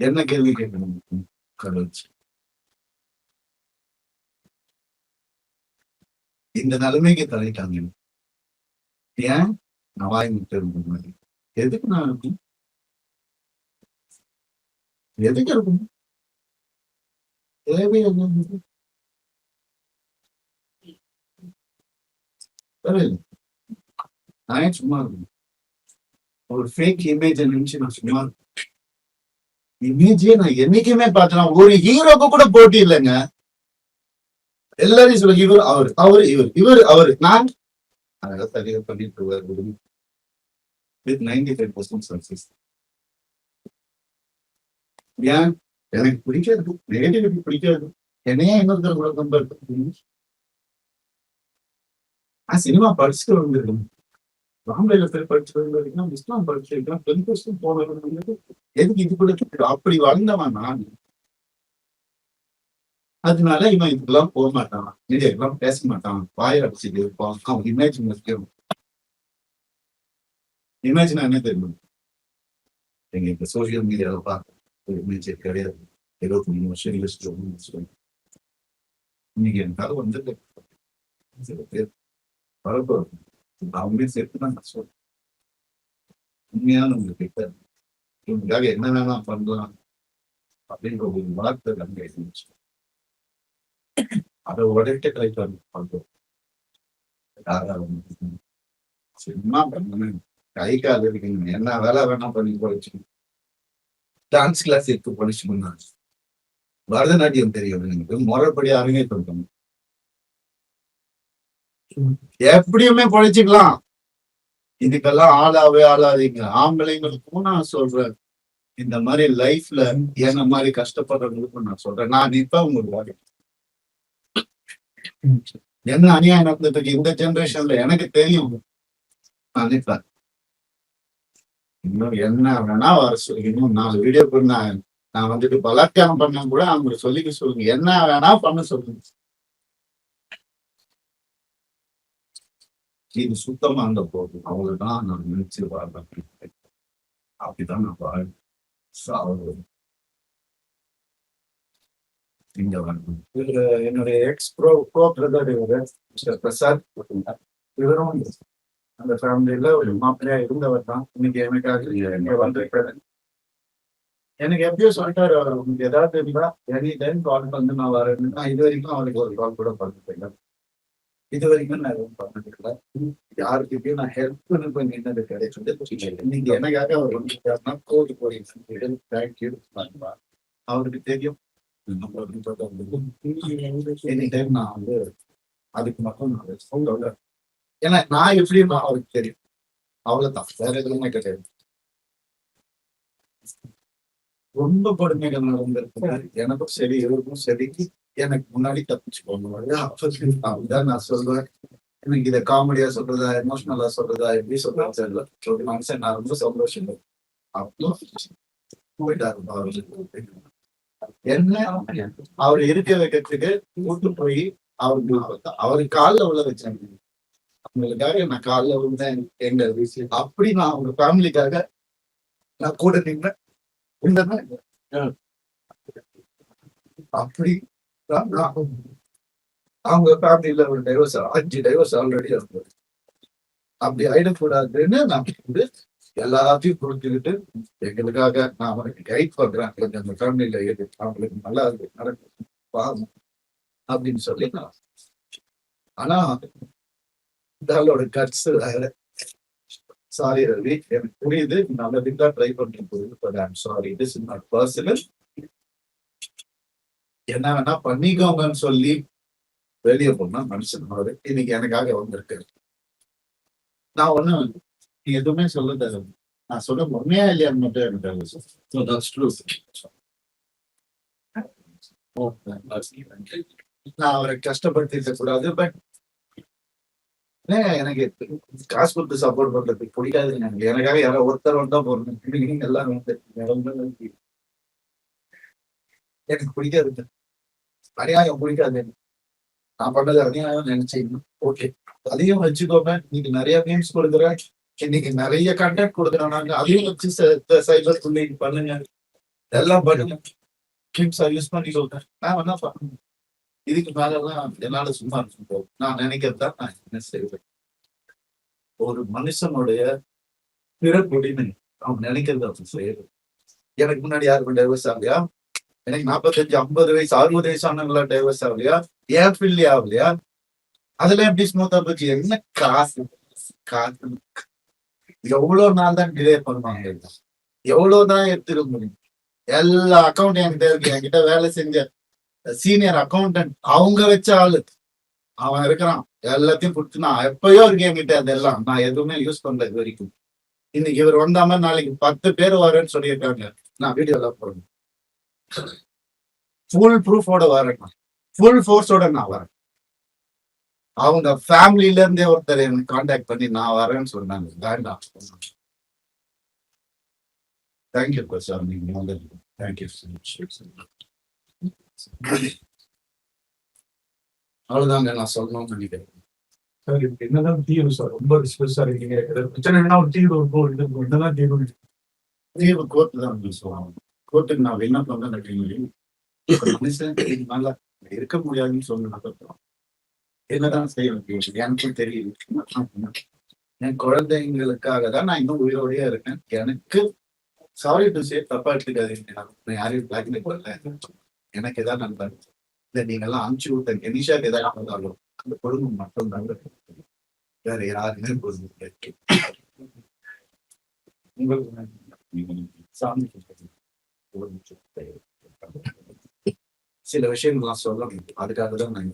என்ன கேள்வி கேட்கணும்? கடவுச்சு இந்த நிலைமைக்கு தள்ளிட்டாங்க. ஏன் நான் வாய் முட்டை இருந்த மாதிரி எதுக்கு நான் இருக்கும்? எதுக்கு இருக்கும்? தேவையில்லை. நான் ஏன் சும்மா இருக்கணும்? ஒரு ஃபேக் இமேஜ் நினைச்சு நான் சும்மா இருக்கேன். இமேஜே நான் என்னைக்குமே பார்த்தேன். ஒரு ஹீரோக்கு கூட போட்டி இல்லைங்க. எல்லாரையும் சொல்லுங்க, இவர் அவர், அவரு இவர், இவர் அவரு, நான் அதெல்லாம் சரியா பண்ணிட்டு வித் 95% சக்சஸ். ஏன் எனக்கு பிடிக்காது, நேட்டிவிட்டி பிடிக்காது. என்னையே இன்னொருத்தர் கூட கம்பேர் பண்ணி நான் சினிமா படிச்சுட்டு வந்திருக்கேன். ராம்லைல பேர் படிச்சுட்டு வந்திருக்கேன், இஸ்லாம் படிச்சிருக்கேன், 10% போனது. எதுக்கு இது கூட அப்படி வளர்ந்தவன் நான். அதனால இவன் இதுக்கெல்லாம் போக மாட்டான், மீடியாக்கெல்லாம் பேச மாட்டான், வாயை அடிச்சுட்டு இருப்பான். அவன் இமேஜின் முக்கியம். இமேஜினா என்ன தெரியும்? எங்க இப்ப சோசியல் மீடியாவை பார்க்க ஒரு இமேஜ் கிடையாது. 23 வருஷம் யோசிச்சு இன்னைக்கு என் கதை வந்துட்டு சில பேர் பரப்பு அவங்களே சேர்த்து தான் நான் சொல்றேன். உண்மையான உங்க கிட்ட இவங்களுக்காக என்ன வேணா பண்ணலாம் அப்படின்ற ஒரு வார்த்தை கங்கை இருந்துச்சு. அதை உடைக்க ட்ரை பண்றோம். சும்மா பண்ணணும், கை கால் இருக்குங்க, என்ன வேலை வேணா பண்ணி படிச்சுக்கணும். டான்ஸ் கிளாஸ் எடுத்து படிச்சுக்கணும். பரதநாட்டியம் தெரியும் எனக்கு, முறைப்படி அரங்கேற்றணும். எப்படியுமே படிச்சுக்கலாம். இதுக்கெல்லாம் ஆளாவே ஆளாதீங்க. ஆம்பளைங்களுக்கும் நான் சொல்றேன், இந்த மாதிரி லைஃப்ல என்ன மாதிரி கஷ்டப்படுறவங்களுக்கும் நான் சொல்றேன். நான் இப்ப உங்களுக்கு என்ன அநியாயம் நடந்துட்டு இந்த ஜெனரேஷன்ல எனக்கு தெரியும். நான் நினைப்பேன் இன்னும் என்ன வேணா வர சொல்லி, இன்னும் 4 வீடியோ நான் வந்துட்டு பலாத்காரம் பண்ண கூட அவங்களுக்கு சொல்லிக்க சொல்லுங்க, என்ன வேணா பண்ண சொல்லுங்க. இது சுத்தமா அந்த போதும், அவங்கதான் நான் நினைச்சு வாழ்றேன். அப்படிதான் நான் வாழ்றேன். இங்க வரணும். இதுல என்னுடைய எக்ஸ் ப்ரோ பிரதர் இவரு மிஸ்டர் பிரசாத். இவரும் அந்த ஃபேமிலியில ஒரு மாப்பிள்ளையா இருந்தவர் தான். இன்னைக்கு எனக்காக இங்க வந்திருக்காரு. எனக்கு எப்படியோ சொல்லிட்டாரு, அவர் உங்களுக்கு ஏதாவது இருந்தா எனி டைம் கால் பண்ணி நான் வரேன்னு. நான் இது வரைக்கும் அவருக்கு ஒரு கால் கூட பண்ணிருக்கேன். இது வரைக்கும் நான் எதுவும் பண்ணதில்லை. யாருக்கிட்டையும் நான் ஹெல்ப் பண்ணி என்னது கிடைச்சது. இன்னைக்கு எனக்காக அவர் வந்துட்டாருன்னா கோடி கோடி தேங்க்யூ. அவருக்கு தெரியும் எனி டைம் நான் வந்து அதுக்கு மட்டும் நான் ஏன்னா நான் எப்படியும் அவருக்கு தெரியும். அவ்வளவுதான், வேற எதுவுமே கிடையாது. ரொம்ப கொடுமைகள் நடந்திருக்கு எனக்கும் சரி, இவருக்கும் சரி. எனக்கு முன்னாடி தப்பிச்சுக்கோங்க அப்படிதான் நான் சொல்றேன். எனக்கு இதை காமெடியா சொல்றதா, எமோஷனலா சொல்றதா, எப்படி சொல்றது தெரியல. ஒரு மனுஷன் நான் ரொம்ப சந்தோஷம் அப்போ போயிட்டாரு. என்ன அவர் இருக்க வைக்கிறதுக்கு கூட்டு போய் அவருக்கு காலில் உள்ள வச்சாங்க. அவங்களுக்காக நான் காலில் விழுந்தேன். எங்க விஷயம் அப்படி நான் அவங்க ஃபேமிலிக்காக நான் கூட நின்றேன். அப்படி அவங்க ஃபேமிலியில ஒரு டைவர்ஸ் 5 டைவர்ஸ் ஆல்ரெடி இருந்தது. அப்படி ஆயிடக்கூடாதுன்னு நான் வந்து எல்லாத்தையும் புரிஞ்சுக்கிட்டு எங்களுக்காக நான் அவனுக்கு கைட் பண்றேன், கொஞ்சம் அந்த ஃபேமிலியில இருக்கு, அவங்களுக்கு நல்லா இருக்கு நடக்கும் பாவம் அப்படின்னு சொல்லி நான். ஆனா இந்த ஆளோட கட்ஸ் வேற. சாரி ரவி, எனக்கு புரியுது, நல்லதுக்கு தான் ட்ரை பண்ணிட்டு போகுது, but I'm sorry, this is not personal. என்ன வேணா பண்ணிக்கோங்கன்னு சொல்லி வெளியே போனா மனுஷன் மாதிரி இன்னைக்கு எனக்காக வந்திருக்கு. நான் ஒண்ணும் நீ எதுவுமே சொல்ல தேவை, நான் சொல்ல உண்மையா இல்லையான்னு மட்டும் எனக்கு நான் அவரை கஷ்டப்படுத்திருக்க கூடாது. பட் எனக்கு காசு கொடுத்து சப்போர்ட் பண்றதுக்கு பிடிக்காது. எனக்காக யாரோ ஒருத்தர் வந்தா போறோம், எல்லாம் வந்து எனக்கு பிடிக்காது. அநியாயம் பிடிக்காது. நான் பண்ணது அநியாயம் நினைச்சீங்க, ஓகே அதையும் வச்சுக்கோங்க. இன்னைக்கு நிறைய மீம்ஸ் கொடுக்குறேன், இன்னைக்கு நிறைய கண்டென்ட் கொடுக்குறோம் நாங்க, அதையும் வச்சு சைபர் புல்லிங் பண்ணுங்க, எல்லாம் பண்ணுங்க, மீம்ஸா யூஸ் பண்ணி சொல்றேன். நான் என்ன பண்ணுவேன், இதுக்கு மேலலாம் என்னால சும்மா இருக்கும். நான் நினைக்கிறதுதான் நான் என்ன செய்வேன். ஒரு மனுஷனுடைய பிறப்புரிமை அவன் நினைக்கிறத அவன் செய்யறது. எனக்கு முன்னாடி யாருக்கும் டைவர்ஸ் ஆகலையா? எனக்கு 45 50 வயசு 60 வயசு ஆனவங்களா டைவர்ஸ் ஆகலையா? ஏன் பிள்ளை ஆகலையா? அதுல எப்படி ஸ்மூத்தா போச்சு? என்ன காசு காசு எவ்வளவு நாள் தான் டிலே பண்ணுவாங்க, எவ்வளவுதான் எடுத்துக்க முடியும்? எல்லா அக்கௌண்ட் என்கிட்ட இருக்கு, என்கிட்ட வேலை செஞ்ச சீனியர் அக்கௌண்டன்ட் அவங்க வச்ச ஆளு அவன் இருக்கிறான், எல்லாத்தையும் கொடுத்து நான் எப்பயோ இருக்கு என்கிட்ட, அதெல்லாம் நான் எதுவுமே யூஸ் பண்றது இது வரைக்கும். இன்னைக்கு இவர் வந்தாம நாளைக்கு 10 பேர் வரேன்னு சொல்லியிருக்காங்க, நான் வீடியோ எல்லாம் போடுறேன், ஃபுல் ப்ரூஃபோட வரேன், ஃபுல் ஃபோர்ஸோட நான் வரேன். அவங்க ஃபேமிலில இருந்தே ஒருத்தர் எனக்கு கான்டாக்ட் பண்ணி நான் வரேன்னு சொன்னாங்க. வேண்டாம், தேங்க்யூ சார், நீங்க வந்து தேங்க்யூ. அவ்வளவுதாங்க நான் சொல்லணும்னு நினைக்கிறேன். சார் இதுக்கு என்னதான் தீர்வு சார்? ரொம்ப டிஸ்கஸ் சார், நீங்க பிரச்சனை என்ன ஒரு தீர்வு இருக்கும், என்னதான் தீர்வு? தீர்வு கோர்ட்டு தான் சொல்லுவாங்க. கோர்ட்டுக்கு நான் விண்ணப்பம் தான் கட்டிங்க மனுஷன் நல்லா இருக்க முடியாதுன்னு சொன்னதுக்கப்புறம் என்னதான் செய்ய முடியும் எனக்கும் தெரியுது. என் குழந்தைங்களுக்காக தான் நான் இன்னும் உயிரோடய இருக்கேன். எனக்கு சாரி டு சே, தப்பா எடுத்துக்காதீங்க, நான் யாரையும் பிளாக்மெயில் பண்ணல. எனக்கு ஏதாவது நண்பன் இல்ல நீங்க எல்லாம் அனுப்பிச்சு விட்டேன் எனிஷாக்கு ஏதாவது வந்தாலும் அந்த குடும்பம் மட்டும் தாங்க, வேற யாருமே உங்களுக்கு சாமி சில விஷயங்கள்லாம் சொல்லணும், அதுக்காக தான் நான்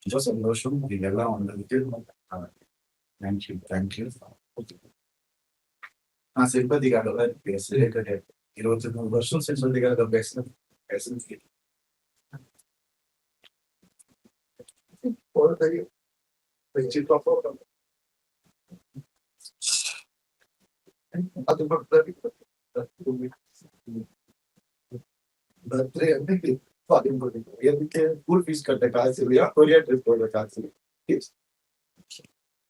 ரொம்ப சந்தோஷம் நீங்க எல்லாம் வந்ததுக்கு. Thank you thank you. நான் சிம்பதிக்காக தான் பேசுறதே கிடையாது. 23 வருஷம் சிம்பதிக்காக பேசுறேன். அது பர்த்டே அன்னைக்கு எதுக்கு ஸ்கூல் ஃபீஸ் கட்ட காசு இல்லையா, கொரியா ட்ரிப் போடுற காசு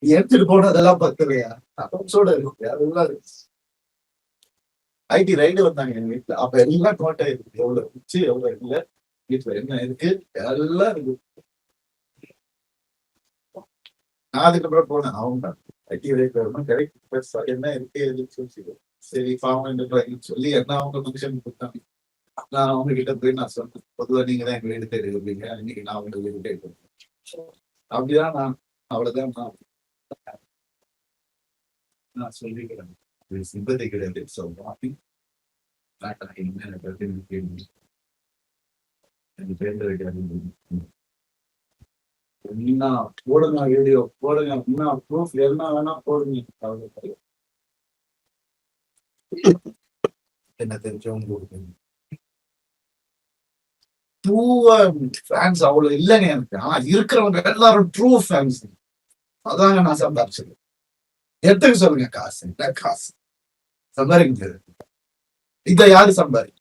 எடுத்துட்டு போனதெல்லாம் பத்தலையா, அக்கௌண்ட்ஸோட இருக்கு, அதெல்லாம் இருக்கு. ஐடி ரைடு வந்தாங்க எங்க வீட்டுல, அப்ப எல்லாம் நோட்டை இருக்கு, எவ்வளவு இருந்துச்சு எவ்வளவு இல்ல, வீட்டுல என்ன இருக்கு எல்லாம் இருக்கு. நான் அதுக்கப்புறம் போனேன், அவங்க ஐடி ரைடு வரணும் கிடைக்கும் என்ன இருக்கு எதுக்கு சரி பாவம் சொல்லி என்ன அவங்க ஃபங்க்ஷன் கொடுத்தாங்க. நான் அவங்க கிட்ட போய் நான் சொன்னேன், பொதுவா நீங்க தான் எங்க வீடு தேடி இருப்பீங்க, இன்னைக்கு நான் உங்க வீடு தேடி அப்படிதான் நான் அவ்வளவுதான் நான் சொல்லிக்கிறேன். சிம்பதி கிடையாது சொல்லுவாங்க. போடுங்க வீடியோ போடுங்க, ப்ரூஃப் என்ன வேணா போடுங்க, என்ன தெரிஞ்சவங்க ஃபேன்ஸ் அவ்வளவு இல்லைங்க எனக்கு. ஆனா இருக்கிறவங்க எல்லாரும் ட்ரூ ஃபேன்ஸ். அதாங்க நான் சம்பாரிச்சது. எடுத்துக்க சொல்லுங்க காசு, என்ன காசு சம்பாதிக்க முடியாது. இதை யாரு சம்பாதிக்க?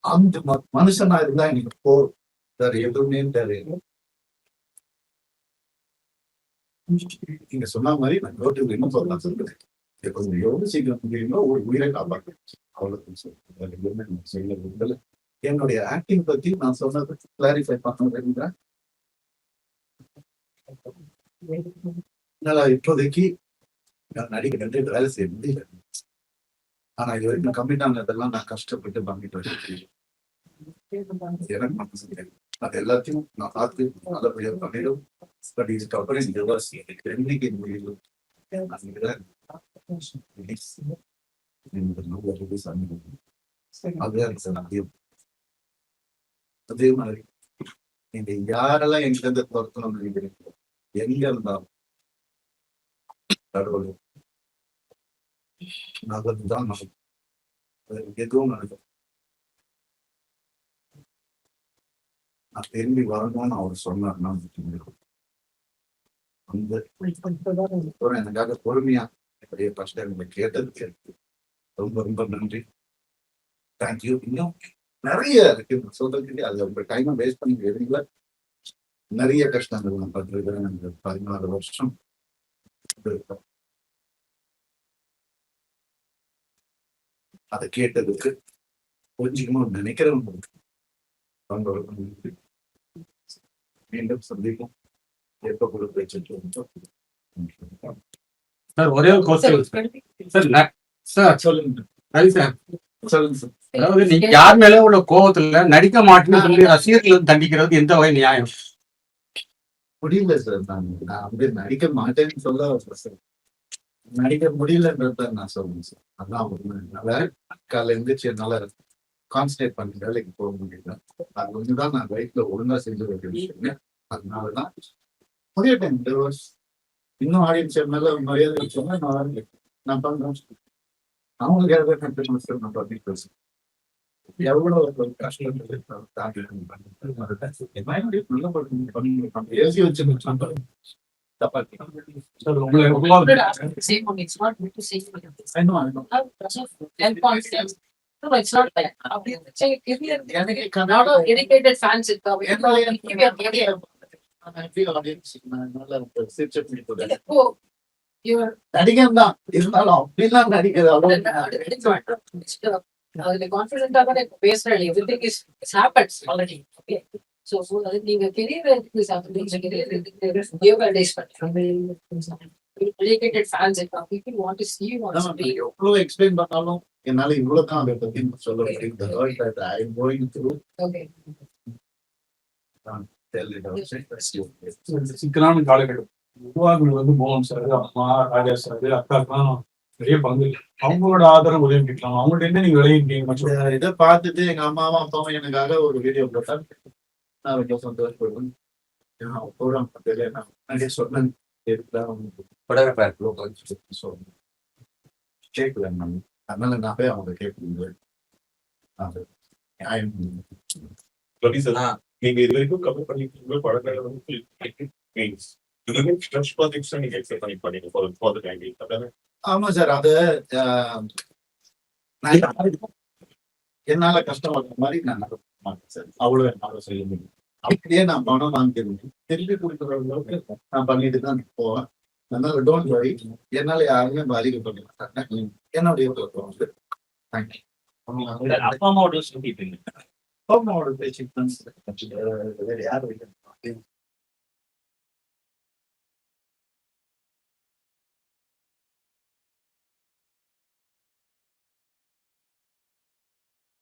அந்த மனுஷனா இருந்தா எனக்கு போதும், வேற எதுவுமே தெரியல. நீங்க சொன்ன மாதிரி நான் ரோட்டுக்கு என்ன சொல்லலாம் சொல்றேன், கொஞ்சம் எவ்வளவு சீக்கிரம் முடியுமோ ஒரு உயிரை காப்பாற்று, அவ்வளவு செய்ய விரும்பல. என்னுடைய ஆக்டிங் பத்தி நான் சொன்னது கிளாரிஃபை பண்ண விரும்புகிறேன். என்னால இப்போதைக்கு நான் நடிக்க வேலை செய்ய முடியல. ஆனா இது வரைக்கும் கம்மிட் ஆனதெல்லாம் நான் கஷ்டப்பட்டு பண்ணிட்டு வச்சிருக்கேன். எனக்கு மனசு தெரியும். அது எல்லாத்தையும் நான் பார்த்து நல்லபடியா பண்ணிடும். பட் இதுக்கப்புறம் இந்த ரிவர்ஸ் எனக்கு என்னைக்கு முடியும் அதுதான் சாத்தியம். அதே மாதிரி நீங்க யாரெல்லாம் எங்க இருந்து துரத்தணும் நினைக்கிறீங்களோ எங்க இருந்தாலும் கடவுள் நல்லதுதான் நடக்கும். எதுவும் நடக்கும். நான் திரும்பி வரணும்னு அவர் சொன்னார்னா எனக்காக பொறுமையா பெரிய கஷ்டங்களை கேட்டதுக்கு ரொம்ப ரொம்ப நன்றி. தேங்க்யூ. இன்னும் நிறைய இருக்கு சொல்றதுக்கு. அது உங்க டைமை வேஸ்ட் பண்ணி எதுல நிறைய கஷ்டங்கள் நான் பட்டிருக்கிறேன். எனக்கு 14 வருஷம் அதை கேட்டதுக்கு கொஞ்சமா நினைக்கிறவங்களுக்கு ரொம்ப ரொம்ப நன்றி. மீண்டும் சந்திப்போம். எப்ப கூட பேச்சு சார் ஒரே ஒரு கொஸ்டின் சார் சொல்லுங்க. ரவி சார், சொல்லுங்க சார். அதாவது நீங்க யார் மேல உள்ள கோவத்துல நடிக்க மாட்டேன்னு சொல்லி ரசிகர்கள் தண்டிக்கிறது எந்த வகை நியாயம்? முடியல சார். நான் வந்து நடிக்க மாட்டேன்னு சொல்ல சார். நடிக்க முடியலன்றத நான் சொல்லுவேன் சார். அதான் உண்மை. என்னால காலைல எழுந்திரிச்சு என்னால கான்சன்ட்ரேட் பண்ணி வேலைக்கு போக முடியல. அது ஒண்ணுதான் நான் லைஃப்ல ஒழுங்கா செஞ்ச வேண்டிய விஷயங்க. அதனாலதான் முடியட்டேன். இன்னும் ஆடியன்ஸ் மேல மரியாதை சொன்னா நான் பண்றேன். அவங்களுக்கு யாராவது நான் பண்ணிட்டு பேசுறேன். எவ்வளவு ஒரு கஷ்டம் தாண்டி எழுதி வச்சு தப்பா சார் உங்களை ரொம்ப No, it's not like not a dedicated fans. You're நடிகன் தான் இருந்தாலும் அப்படிலாம் நடிக்கிறது confident about it. Basically, everything is happens already. Okay. So நீங்க career is happening. Dedicated fans. People want to see you on screen. எவ்வளவு explain பண்ணாலும் என்னால இவ்வளவுதான் அதை பத்தி சொல்ல முடியும். I am going through. Okay. Tell it out. சிக்கலான காலகட்டம் உருவாக்குறது மோகன் சார், அம்மா, ராஜா சார், அக்காக்கெல்லாம் நிறைய பங்கு. அவங்களோட ஆதரவு உதவி கேட்கலாம். அவங்கள்ட்ட என்ன நீங்க விளையிட்டீங்க? இதை பார்த்துட்டு எங்க அம்மாவும் அப்பாவும் எனக்காக ஒரு வீடியோ போட்டால் நான் ரொம்ப சந்தோஷப்படுவேன். நான் சொன்னேன் கேட்கல. அதனால நான் போய் அவங்க கேட்க நீங்க இது வரைக்கும் கவர் பண்ணிருக்கீங்க படங்களை வந்து ஃப்ரெஷ் ப்ராஜெக்ட்ஸ் நீங்க எக்ஸ்பெக்ட் பண்ணி ஃபார் தி டைம் பீயிங். அதானே? ஆமா சார். அது என்னால கஷ்டப்படுற மாதிரி நான் நடக்க மாட்டேன் சார். அவ்வளவு என்னால செய்ய முடியும். அப்படியே நான் பணம் வாங்கிருந்தேன் திருப்பி கொடுக்குற அளவுக்கு நான் பண்ணிட்டு தான் போவேன். அதனால டோன்ட் வரி. என்னால யாருமே பாதிக்கப்பட மாட்டாங்க. என்னுடைய தேங்க்யூ. அப்பா அம்மாவோட சொல்லிட்டீங்க. அம்மாவோட பேச்சு தான் சார். வேற யாரும் இல்லை.